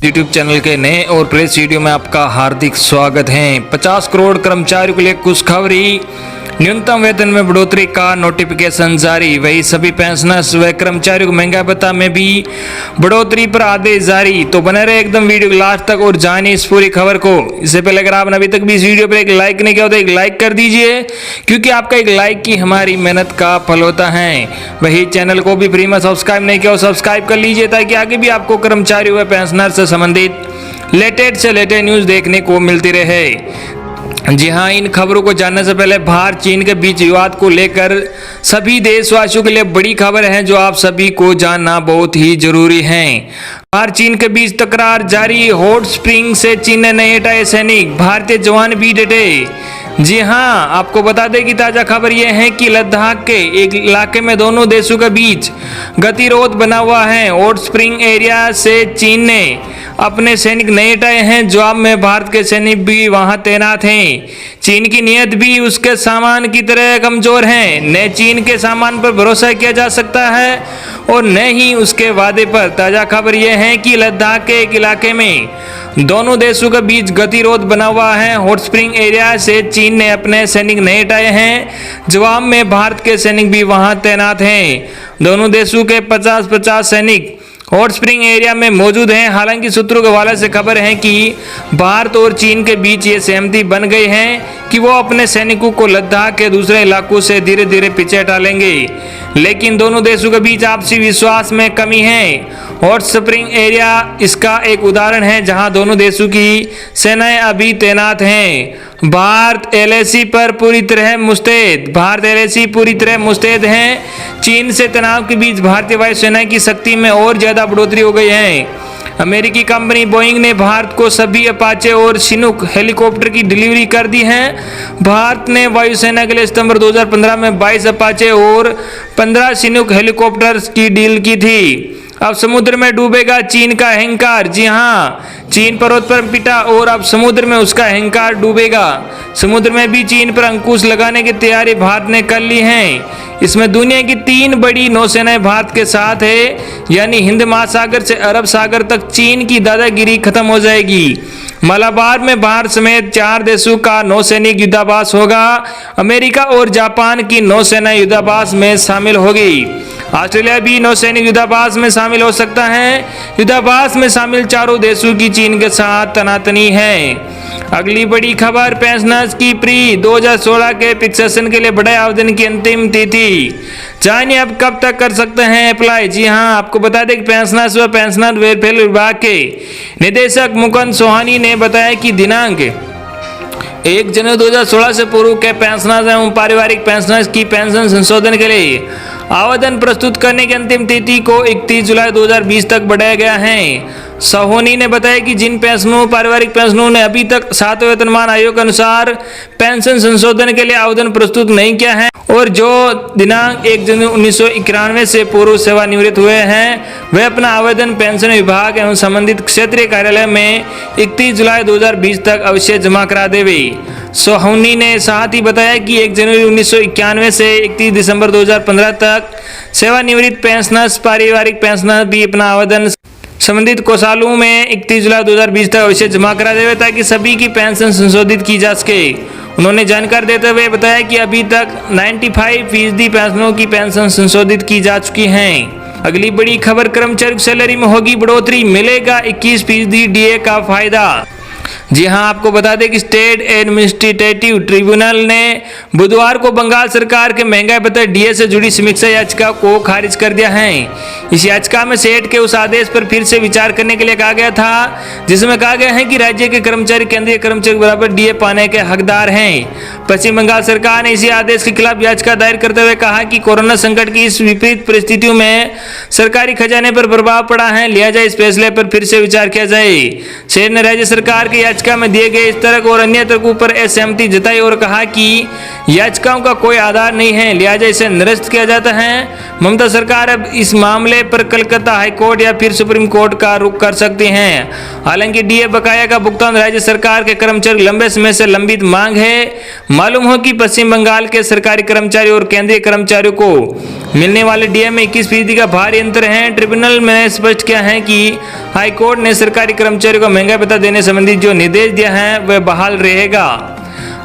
YouTube channel के नए और प्रेस वीडियो में आपका हार्दिक स्वागत है। 50 करोड़ कर्मचारियों के लिए खुशखबरी, न्यूनतम वेतन में बढ़ोतरी का नोटिफिकेशन जारी। वही सभी पेंशनर्स व कर्मचारियों को महंगाई भत्ता में भी बढ़ोतरी पर आदेश जारी। तो बने रहे एकदम वीडियो के लास्ट तक और जानिए इस पूरी खबर को। इससे पहले अगर आपने अभी तक भी इस वीडियो पर एक लाइक नहीं किया तो एक लाइक कर दीजिए, क्योंकि आपका एक लाइक ही हमारी मेहनत का फल होता है। वही चैनल को भी फ्री में सब्सक्राइब नहीं किया और सब्सक्राइब कर लीजिए, ताकि आगे भी आपको कर्मचारियों व पेंशनर से संबंधित लेटेस्ट से लेटेस्ट न्यूज देखने को मिलती रहे। जी हाँ, इन खबरों को जानने से पहले भारत चीन के बीच विवाद को लेकर सभी देशवासियों के लिए बड़ी खबर है, जो आप सभी को जानना बहुत ही जरूरी है। भारत चीन के बीच तकरार जारी, हॉट स्प्रिंग से चीन ने नहीं हटाए सैनिक, भारतीय जवान भी डटे। जी हाँ, आपको बता दें कि ताजा खबर यह है कि लद्दाख के एक इलाके में दोनों देशों के बीच गतिरोध बना हुआ है। हॉट स्प्रिंग एरिया से चीन ने अपने सैनिक नहीं हटाए हैं, जवाब में भारत के सैनिक भी वहां तैनात हैं। चीन की नीयत भी उसके सामान की तरह कमजोर है। न चीन के सामान पर भरोसा किया जा सकता है और न ही उसके वादे पर। ताजा खबर यह है कि लद्दाख के एक इलाके में दोनों देशों के बीच गतिरोध बना हुआ है। हॉट स्प्रिंग एरिया से चीन ने अपने सैनिक नहीं हटाए हैं, जवाब में भारत के सैनिक भी वहां तैनात हैं। दोनों देशों के 50-50 सैनिक हॉट स्प्रिंग एरिया में मौजूद हैं। हालांकि सूत्रों के हवाले से खबर है कि भारत और चीन के बीच ये सहमति बन गई है कि वो अपने सैनिकों को लद्दाख के दूसरे इलाकों से धीरे धीरे पीछे हटा लेंगे, लेकिन दोनों देशों के बीच आपसी विश्वास में कमी है। हॉट स्प्रिंग एरिया इसका एक उदाहरण है, जहां दोनों देशों की सेनाएं अभी तैनात हैं। भारत एलएसी पर पूरी तरह मुस्तैद, भारत एलएसी पूरी तरह मुस्तैद हैं। चीन से तनाव के बीच भारतीय वायुसेना की शक्ति में और ज्यादा बढ़ोतरी हो गई है। अमेरिकी कंपनी बोइंग ने भारत को सभी अपाचे और चिनूक हेलीकॉप्टर की डिलीवरी कर दी है। भारत ने वायुसेना के लिए सितंबर 2015 में 22 अपाचे और 15 चिनूक हेलीकॉप्टर्स की डील की थी। अब समुद्र में डूबेगा चीन का अहंकार। जी हाँ, चीन पर्वत पर पिटा और अब समुद्र में उसका अहंकार डूबेगा। समुद्र में भी चीन पर अंकुश लगाने की तैयारी भारत ने कर ली है। इसमें दुनिया की 3 बड़ी नौसेनाएं भारत के साथ है, यानी हिंद महासागर से अरब सागर तक चीन की दादागिरी खत्म हो जाएगी। मलाबार में भारत समेत 4 देशों का नौसैनिक युद्धाभ्यास होगा। अमेरिका और जापान की नौसेना युद्धाभ्यास में शामिल होगी। ऑस्ट्रेलिया भी नौसैनिक युद्धाभ्यास में शामिल हो सकता है। युद्धाभ्यास में शामिल 4 देशों की चीन के साथ तनातनी है। अगली बड़ी खबर, पेंशनर्स की प्री 2016 के फिक्सेशन के लिए बढ़ाए आवेदन की अंतिम तिथि। जानिए अब कब तक कर सकते हैं अप्लाई। जी हाँ, आपको बता दें कि पेंशनर्स व पेंशनर वेलफेयर विभाग के निदेशक मुकुंद सोहानी ने बताया कि दिनांक 1 जनवरी 2016 से पूर्व के पेंशनर्स एवं पारिवारिक पेंशनर्स की पेंशन संशोधन के लिए आवेदन प्रस्तुत करने की अंतिम तिथि को 31 जुलाई 2020 तक बढ़ाया गया है। सोहोनी ने बताया कि जिन पेंशनों पारिवारिक पेंशनों ने अभी तक 7वें वेतनमान आयोग के अनुसार पेंशन संशोधन के लिए आवेदन प्रस्तुत नहीं किया है और जो दिनांक 1 जनवरी 1991 से पूर्व सेवानिवृत्त हुए हैं, वे अपना आवेदन पेंशन विभाग एवं संबंधित क्षेत्रीय कार्यालय में 31 जुलाई 2020 तक अवश्य जमा करा देवे। सोहोनी ने साथ ही बताया कि 1 जनवरी 1991 से 31 दिसंबर 2015 तक सेवानिवृत्त पेंशनर्स पारिवारिक पेंशनर भी अपना आवेदन संबंधित कोषालयों में 31 जुलाई 2020 तक अवश्य जमा करा देवे, ताकि सभी की पेंशन संशोधित की जा सके। उन्होंने जानकारी देते हुए बताया कि अभी तक 95% पेंशनों की पेंशन संशोधित की जा चुकी हैं। अगली बड़ी खबर, कर्मचारी की सैलरी में होगी बढ़ोतरी, मिलेगा 21% डीए का फायदा। जी हां, आपको बता दें कि स्टेट एडमिनिस्ट्रेटिव ट्रिब्यूनल ने बुधवार को बंगाल सरकार के महंगाई भत्ते डीए से जुड़ी समीक्षा याचिका को खारिज कर दिया है। इस याचिका में सेठ के उस आदेश पर फिर से विचार करने के लिए कहा गया था, जिसमें कहा गया है कि राज्य के कर्मचारी केंद्रीय कर्मचारी के बराबर डीए पाने के हकदार हैं। पश्चिम बंगाल सरकार ने इसी आदेश के खिलाफ याचिका दायर करते हुए कहा कि कोरोना संकट की इस विपरीत परिस्थितियों में सरकारी खजाने पर प्रभाव पड़ा है, लिहाजा इस फैसले पर फिर से विचार किया जाए। सेठ ने राज्य सरकार की याचिका में दिए गए इस तर्क और अन्य तर्कों पर असहमति जताई और कहा कि याचिकाओं का कोई आधार नहीं है, लिहाजा इसे निरस्त किया जाता है। ममता सरकार अब इस मामले पर कलकत्ता हाईकोर्ट या फिर सुप्रीम कोर्ट का रुख कर सकती हैं। हालांकि डीए बकाया का भुगतान राज्य सरकार के कर्मचारी लंबे समय से लंबित मांग है। मालूम हो कि पश्चिम बंगाल के सरकारी कर्मचारी और केंद्रीय कर्मचारियों को मिलने वाले डीए में 21% का भारी अंतर है। ट्रिब्यूनल ने स्पष्ट किया है कि हाईकोर्ट ने सरकारी कर्मचारियों को महंगा भत्ता देने संबंधी जो निर्देश दिया है वह बहाल रहेगा।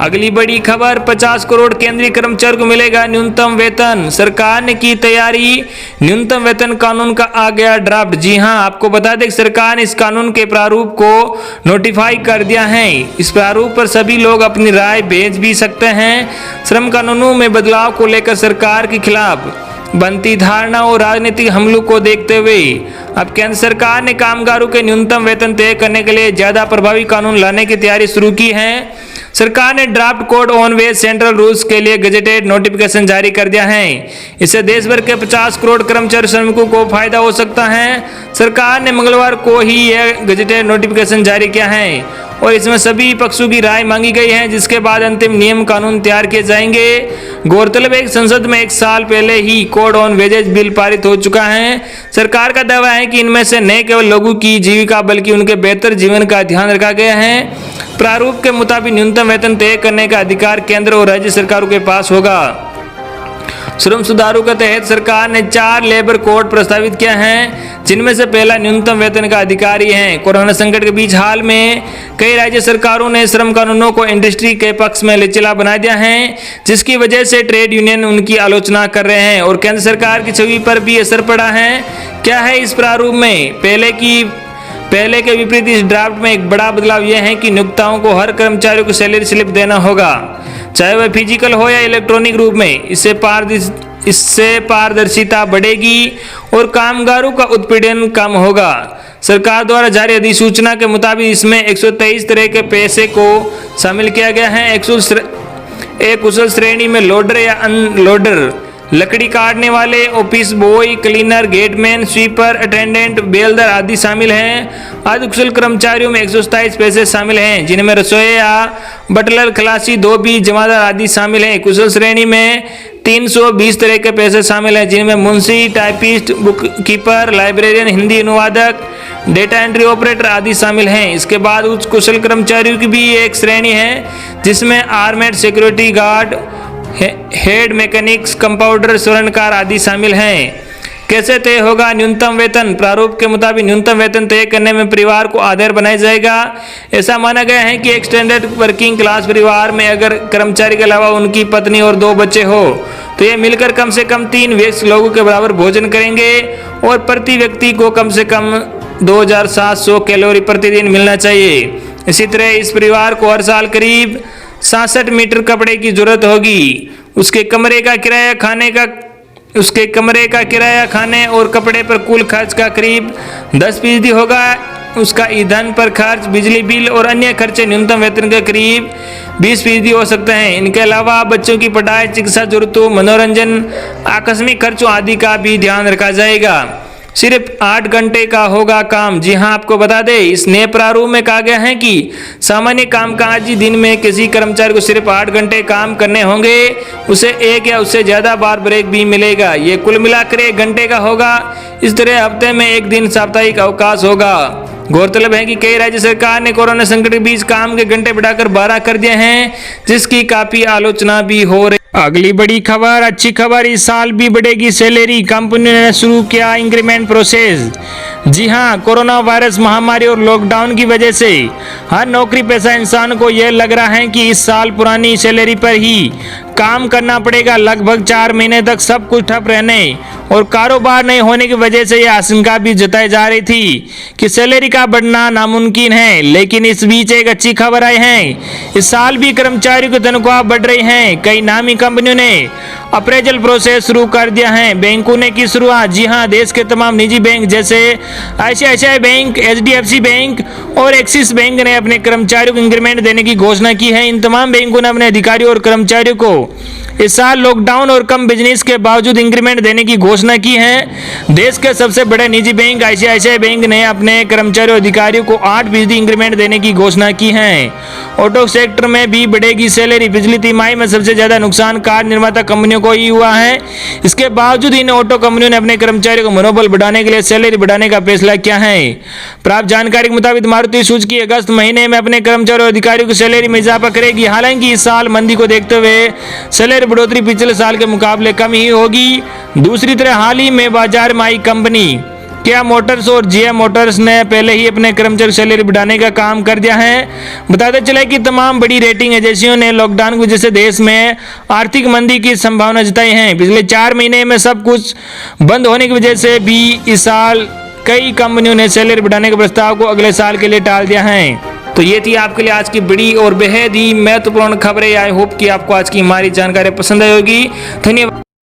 अगली बड़ी खबर, 50 करोड़ केंद्रीय कर्मचारियों को मिलेगा न्यूनतम वेतन। सरकार ने की तैयारी, न्यूनतम वेतन कानून का आ गया ड्राफ्ट। जी हां, आपको बता दें सरकार ने इस कानून के प्रारूप को नोटिफाई कर दिया है। इस प्रारूप पर सभी लोग अपनी राय भेज भी सकते हैं। श्रम कानूनों में बदलाव को लेकर सरकार के खिलाफ बनती धारणा और राजनीतिक हमलों को देखते हुए अब केंद्र सरकार ने कामगारों के न्यूनतम वेतन तय करने के लिए ज्यादा प्रभावी कानून लाने की तैयारी शुरू की है। सरकार ने draft code on wage central rules के लिए गजेटेड नोटिफिकेशन जारी कर दिया है। इससे देश भर के 50 करोड़ कर्मचारी श्रमिकों को फायदा हो सकता है। सरकार ने मंगलवार को ही यह गजेटेड नोटिफिकेशन जारी किया है और इसमें सभी पक्षों की राय मांगी गई है, जिसके बाद अंतिम नियम कानून तैयार किए जाएंगे। गौरतलब है कि संसद में 1 साल पहले ही कोड ऑन वेजेज बिल पारित हो चुका है। सरकार का दावा है कि इनमें से न केवल लोगों की जीविका बल्कि उनके बेहतर जीवन का ध्यान रखा गया है। प्रारूप के मुताबिक न्यूनतम वेतन तय करने का अधिकार केंद्र और राज्य सरकारों के पास होगा। श्रम सुधारों के तहत सरकार ने 4 लेबर कोड प्रस्तावित किया है, जिनमें से पहला न्यूनतम वेतन का अधिकारी है। कोरोना संकट के बीच हाल में कई राज्य सरकारों ने श्रम कानूनों को इंडस्ट्री के पक्ष में लचीला बना दिया है, जिसकी वजह से ट्रेड यूनियन उनकी आलोचना कर रहे हैं और केंद्र सरकार की छवि पर भी असर पड़ा है। क्या है इस प्रारूप में? पहले के विपरीत इस ड्राफ्ट में एक बड़ा बदलाव यह है कि नियोक्ताओं को हर कर्मचारी को सैलरी स्लिप देना होगा, चाहे वह फिजिकल हो या इलेक्ट्रॉनिक रूप में। इससे पारदर्शिता बढ़ेगी और कामगारों का उत्पीड़न कम होगा। सरकार द्वारा जारी अधिसूचना के मुताबिक इसमें 123 तरह के पेशे को शामिल किया गया है। एक कुशल श्रेणी में लोडर या अनलोडर, लकड़ी काटने वाले, office boy, cleaner, gateman, sweeper, attendant, बेलदार आदि शामिल हैं। अर्ध कुशल कर्मचारियों में 127 पेशे शामिल हैं, जिनमें रसोइया, बटलर, खलासी, धोबी, जमादार आदि शामिल हैं। कुशल श्रेणी में 320 तरह के पेशे शामिल हैं, जिनमें Munshi, typist, book keeper, librarian, Hindi अनुवादक, डेटा एंट्री ऑपरेटर आदि शामिल हैं। इसके बाद उच्च कुशल कर्मचारियों की भी एक श्रेणी है, जिसमें armed, security guard, head mechanics, compounder, स्वर्णकार आदि शामिल हैं। कैसे तय होगा न्यूनतम वेतन? प्रारूप के मुताबिक न्यूनतम वेतन तय करने में परिवार को आधार बनाया जाएगा। ऐसा माना गया है कि एक स्टैंडर्ड वर्किंग क्लास परिवार में अगर कर्मचारी के अलावा उनकी पत्नी और 2 बच्चे हो तो ये मिलकर कम से कम 3 वयस्क लोगों के बराबर भोजन करेंगे और प्रति व्यक्ति को कम से कम 2700 कैलोरी प्रतिदिन मिलना चाहिए। इसी तरह इस परिवार को हर साल करीब 66 मीटर कपड़े की जरूरत होगी। उसके कमरे का किराया, खाने और कपड़े पर कुल खर्च का करीब 10% होगा। उसका ईंधन पर खर्च, बिजली बिल और अन्य खर्चे न्यूनतम वेतन के करीब 20% हो सकते हैं। इनके अलावा बच्चों की पढ़ाई, चिकित्सा जरूरतों, मनोरंजन, आकस्मिक खर्चों आदि का भी ध्यान रखा जाएगा। सिर्फ 8 घंटे का होगा काम। जी हां, आपको बता दें इस नए प्रारूप में कहा गया है कि सामान्य कामकाजी दिन में किसी कर्मचारी को सिर्फ 8 घंटे काम करने होंगे। उसे 1 या उससे ज्यादा बार ब्रेक भी मिलेगा। ये कुल मिलाकर 1 घंटे का होगा। इस तरह हफ्ते में 1 दिन साप्ताहिक अवकाश होगा। गौरतलब है कि कई राज्य सरकार ने कोरोना संकट के बीच काम के घंटे बढ़ाकर 12 कर दिए हैं, जिसकी काफी आलोचना भी हो रही। अगली बड़ी खबर, अच्छी खबर, इस साल भी बढ़ेगी सैलरी। कंपनी ने शुरू किया इंक्रीमेंट प्रोसेस। जी हां, कोरोना वायरस महामारी और लॉकडाउन की वजह से हर नौकरी पेशा इंसान को यह लग रहा है कि इस साल पुरानी सैलरी पर ही काम करना पड़ेगा। लगभग 4 महीने तक सब कुछ ठप रहने और कारोबार नहीं होने की वजह से यह आशंका भी जताई जा रही थी कि सैलरी का बढ़ना नामुमकिन है। लेकिन इस बीच एक अच्छी खबर आई है, इस साल भी कर्मचारियों की तनख्वाह बढ़ रही है। कई नामी कंपनियों ने अप्रेजल प्रोसेस शुरू कर दिया है। बैंकों ने की शुरुआत। जी हां, देश के तमाम निजी बैंक जैसे ICICI बैंक, HDFC बैंक और एक्सिस बैंक ने अपने कर्मचारियों को इंक्रीमेंट देने की घोषणा की है। इन तमाम बैंकों ने अपने अधिकारियों और कर्मचारियों को इस साल लॉकडाउन और कम बिजनेस के बावजूद इंक्रीमेंट देने की घोषणा की है। देश के सबसे बड़े निजी बैंक आईसीआईसीआई बैंक ने अपने कर्मचारियों और अधिकारियों को 8% इंक्रीमेंट देने की घोषणा की है। ऑटो सेक्टर में भी बढ़ेगी सैलरी। पिछली तिमाही में सबसे ज्यादा नुकसान कार निर्माता कंपनियों को ही हुआ है। इसके बावजूद इन ऑटो कंपनियों ने अपने कर्मचारियों को मनोबल बढ़ाने के लिए सैलरी बढ़ाने का फैसला किया है। प्राप्त जानकारी के मुताबिक मारुति सुजुकी अगस्त महीने में अपने कर्मचारियों और अधिकारियों की सैलरी में इजाफा करेगी। हालांकि इस साल मंदी को देखते हुए सैलरी बढ़ोतरी पिछले साल के मुकाबले कम ही होगी। दूसरी तरफ हाल ही में बाजार में आई कंपनी किया मोटर्स और जीएम मोटर्स ने पहले ही अपने कर्मचारी सैलरी बढ़ाने का काम कर दिया है। बताते चले कि तमाम बड़ी रेटिंग एजेंसियों ने लॉकडाउन की वजह से देश में आर्थिक मंदी की संभावना जताई है। पिछले 4 महीने में सब कुछ बंद होने की वजह से भी इस साल कई कंपनियों ने सैलरी बढ़ाने के प्रस्ताव को अगले साल के लिए टाल दिया है। तो ये थी आपके लिए आज की बड़ी और बेहद ही महत्वपूर्ण खबरें। आई होप कि आपको आज की हमारी जानकारी पसंद आई होगी। धन्यवाद।